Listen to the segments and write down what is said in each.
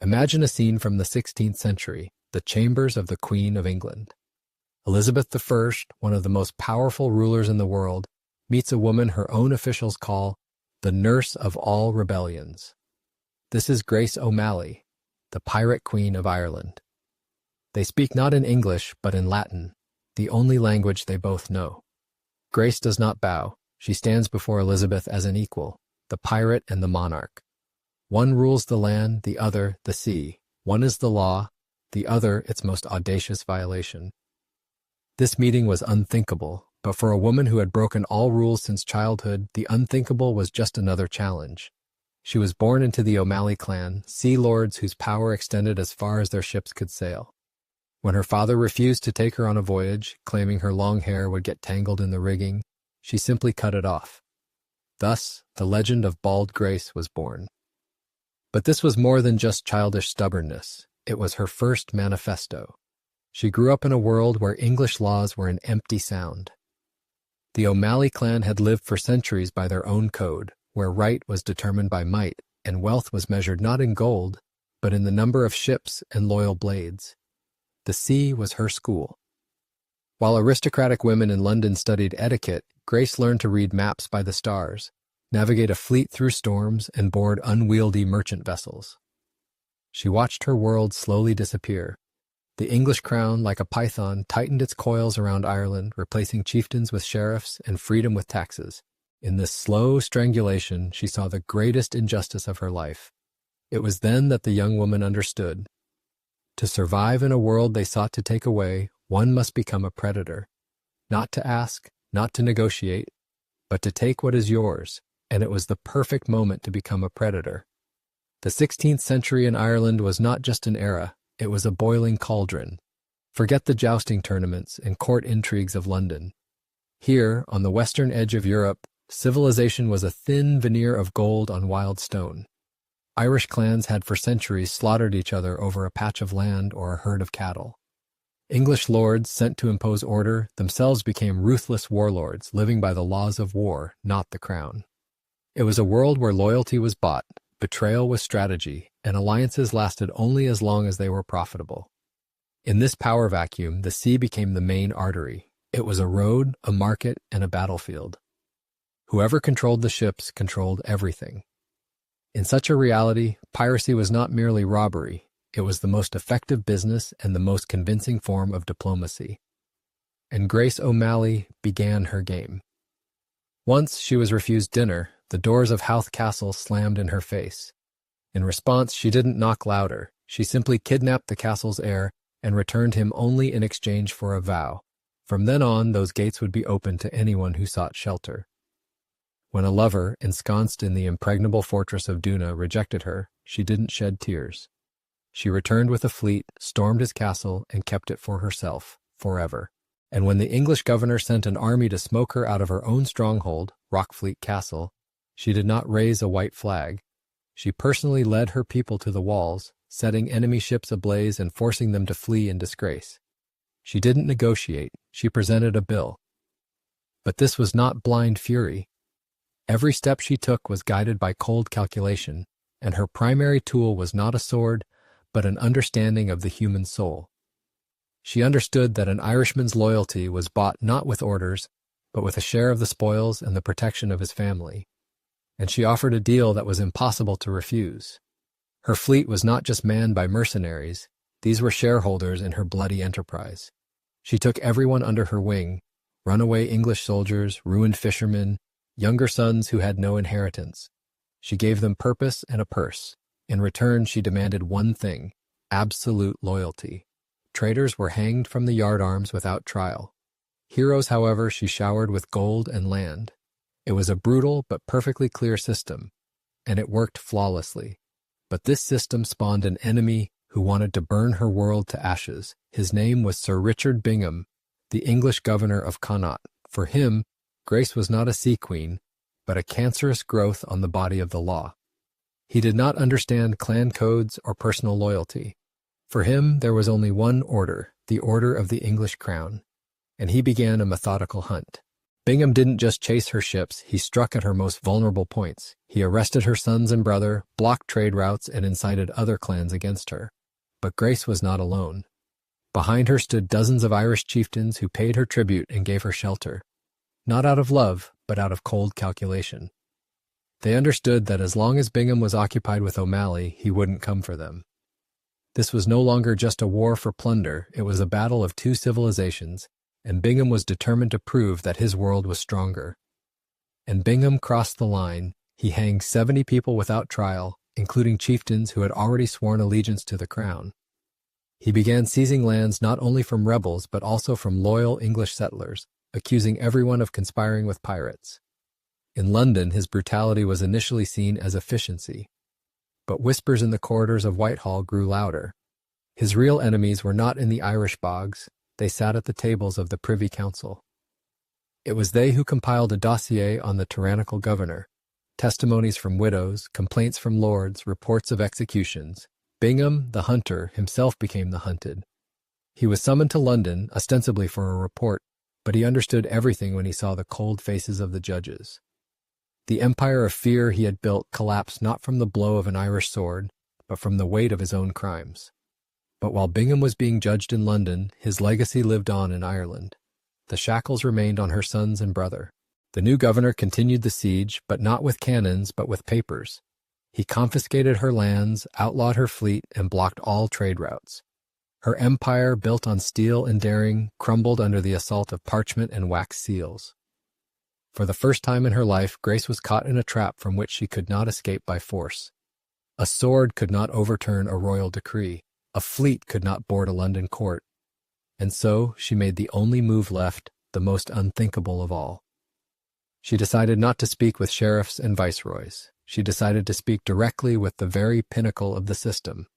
Imagine a scene from the 16th century, the chambers of the Queen of England. Elizabeth I, one of the most powerful rulers in the world, meets a woman her own officials call the nurse of all rebellions. This is Grace O'Malley, the pirate queen of Ireland. They speak not in English, but in Latin, the only language they both know. Grace does not bow. She stands before Elizabeth as an equal, the pirate and the monarch. One rules the land, the other the sea. One is the law, the other its most audacious violation. This meeting was unthinkable, but for a woman who had broken all rules since childhood, the unthinkable was just another challenge. She was born into the O'Malley clan, sea lords whose power extended as far as their ships could sail. When her father refused to take her on a voyage, claiming her long hair would get tangled in the rigging, she simply cut it off. Thus, the legend of Bald Grace was born. But this was more than just childish stubbornness. It was her first manifesto. She grew up in a world where English laws were an empty sound. The O'Malley clan had lived for centuries by their own code, where right was determined by might, and wealth was measured not in gold, but in the number of ships and loyal blades. The sea was her school. While aristocratic women in London studied etiquette, Grace learned to read maps by the stars, navigate a fleet through storms, and board unwieldy merchant vessels. She watched her world slowly disappear. The English crown, like a python, tightened its coils around Ireland, replacing chieftains with sheriffs and freedom with taxes. In this slow strangulation, she saw the greatest injustice of her life. It was then that the young woman understood. To survive in a world they sought to take away, one must become a predator. Not to ask, not to negotiate, but to take what is yours, and it was the perfect moment to become a predator. The 16th century in Ireland was not just an era, it was a boiling cauldron. Forget the jousting tournaments and court intrigues of London. Here, on the western edge of Europe, civilization was a thin veneer of gold on wild stone. Irish clans had for centuries slaughtered each other over a patch of land or a herd of cattle. English lords, sent to impose order, themselves became ruthless warlords, living by the laws of war, not the crown. It was a world where loyalty was bought, betrayal was strategy, and alliances lasted only as long as they were profitable. In this power vacuum, the sea became the main artery. It was a road, a market, and a battlefield. Whoever controlled the ships controlled everything. In such a reality, piracy was not merely robbery, it was the most effective business and the most convincing form of diplomacy. And Grace O'Malley began her game. Once she was refused dinner, the doors of Howth Castle slammed in her face. In response, she didn't knock louder. She simply kidnapped the castle's heir and returned him only in exchange for a vow. From then on, those gates would be open to anyone who sought shelter. When a lover, ensconced in the impregnable fortress of Duna, rejected her, she didn't shed tears. She returned with a fleet, stormed his castle, and kept it for herself, forever. And when the English governor sent an army to smoke her out of her own stronghold, Rockfleet Castle, she did not raise a white flag. She personally led her people to the walls, setting enemy ships ablaze and forcing them to flee in disgrace. She didn't negotiate, she presented a bill. But this was not blind fury. Every step she took was guided by cold calculation, and her primary tool was not a sword, but an understanding of the human soul. She understood that an Irishman's loyalty was bought not with orders, but with a share of the spoils and the protection of his family. And she offered a deal that was impossible to refuse. Her fleet was not just manned by mercenaries, these were shareholders in her bloody enterprise. She took everyone under her wing, runaway English soldiers, ruined fishermen, younger sons who had no inheritance. She gave them purpose and a purse. In return, she demanded one thing: absolute loyalty. Traitors were hanged from the yardarms without trial. Heroes, however, she showered with gold and land. It was a brutal but perfectly clear system, and it worked flawlessly. But this system spawned an enemy who wanted to burn her world to ashes. His name was Sir Richard Bingham, the English governor of Connaught. For him, Grace was not a sea queen, but a cancerous growth on the body of the law. He did not understand clan codes or personal loyalty. For him, there was only one order, the order of the English crown, and he began a methodical hunt. Bingham didn't just chase her ships, he struck at her most vulnerable points. He arrested her sons and brother, blocked trade routes, and incited other clans against her. But Grace was not alone. Behind her stood dozens of Irish chieftains who paid her tribute and gave her shelter, not out of love, but out of cold calculation. They understood that as long as Bingham was occupied with O'Malley, he wouldn't come for them. This was no longer just a war for plunder, it was a battle of two civilizations, and Bingham was determined to prove that his world was stronger. And Bingham crossed the line. He hanged 70 people without trial, including chieftains who had already sworn allegiance to the crown. He began seizing lands not only from rebels but also from loyal English settlers, accusing everyone of conspiring with pirates. In London, his brutality was initially seen as efficiency, but whispers in the corridors of Whitehall grew louder. His real enemies were not in the Irish bogs, they sat at the tables of the Privy Council. It was they who compiled a dossier on the tyrannical governor, testimonies from widows, complaints from lords, reports of executions. Bingham, the hunter, himself became the hunted. He was summoned to London, ostensibly for a report, but he understood everything when he saw the cold faces of the judges. The empire of fear he had built collapsed not from the blow of an Irish sword, but from the weight of his own crimes. But while Bingham was being judged in London, his legacy lived on in Ireland. The shackles remained on her sons and brother. The new governor continued the siege, but not with cannons, but with papers. He confiscated her lands, outlawed her fleet, and blocked all trade routes. Her empire, built on steel and daring, crumbled under the assault of parchment and wax seals. For the first time in her life, Grace was caught in a trap from which she could not escape by force. A sword could not overturn a royal decree. A fleet could not board a London court. And so she made the only move left, the most unthinkable of all. She decided not to speak with sheriffs and viceroys. She decided to speak directly with the very pinnacle of the system.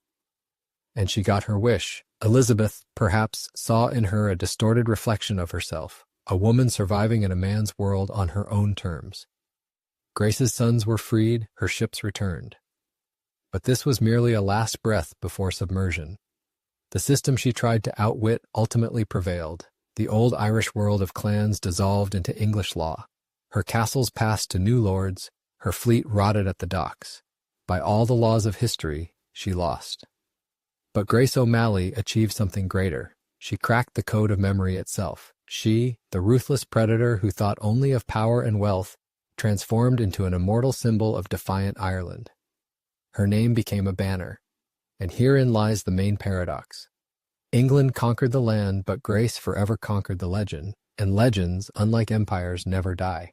And she got her wish. Elizabeth, perhaps, saw in her a distorted reflection of herself, a woman surviving in a man's world on her own terms. Grace's sons were freed, her ships returned. But this was merely a last breath before submersion. The system she tried to outwit ultimately prevailed. The old Irish world of clans dissolved into English law. Her castles passed to new lords, her fleet rotted at the docks. By all the laws of history, she lost. But Grace O'Malley achieved something greater. She cracked the code of memory itself. She, the ruthless predator who thought only of power and wealth, transformed into an immortal symbol of defiant Ireland. Her name became a banner. And herein lies the main paradox. England conquered the land, but Grace forever conquered the legend. And legends, unlike empires, never die.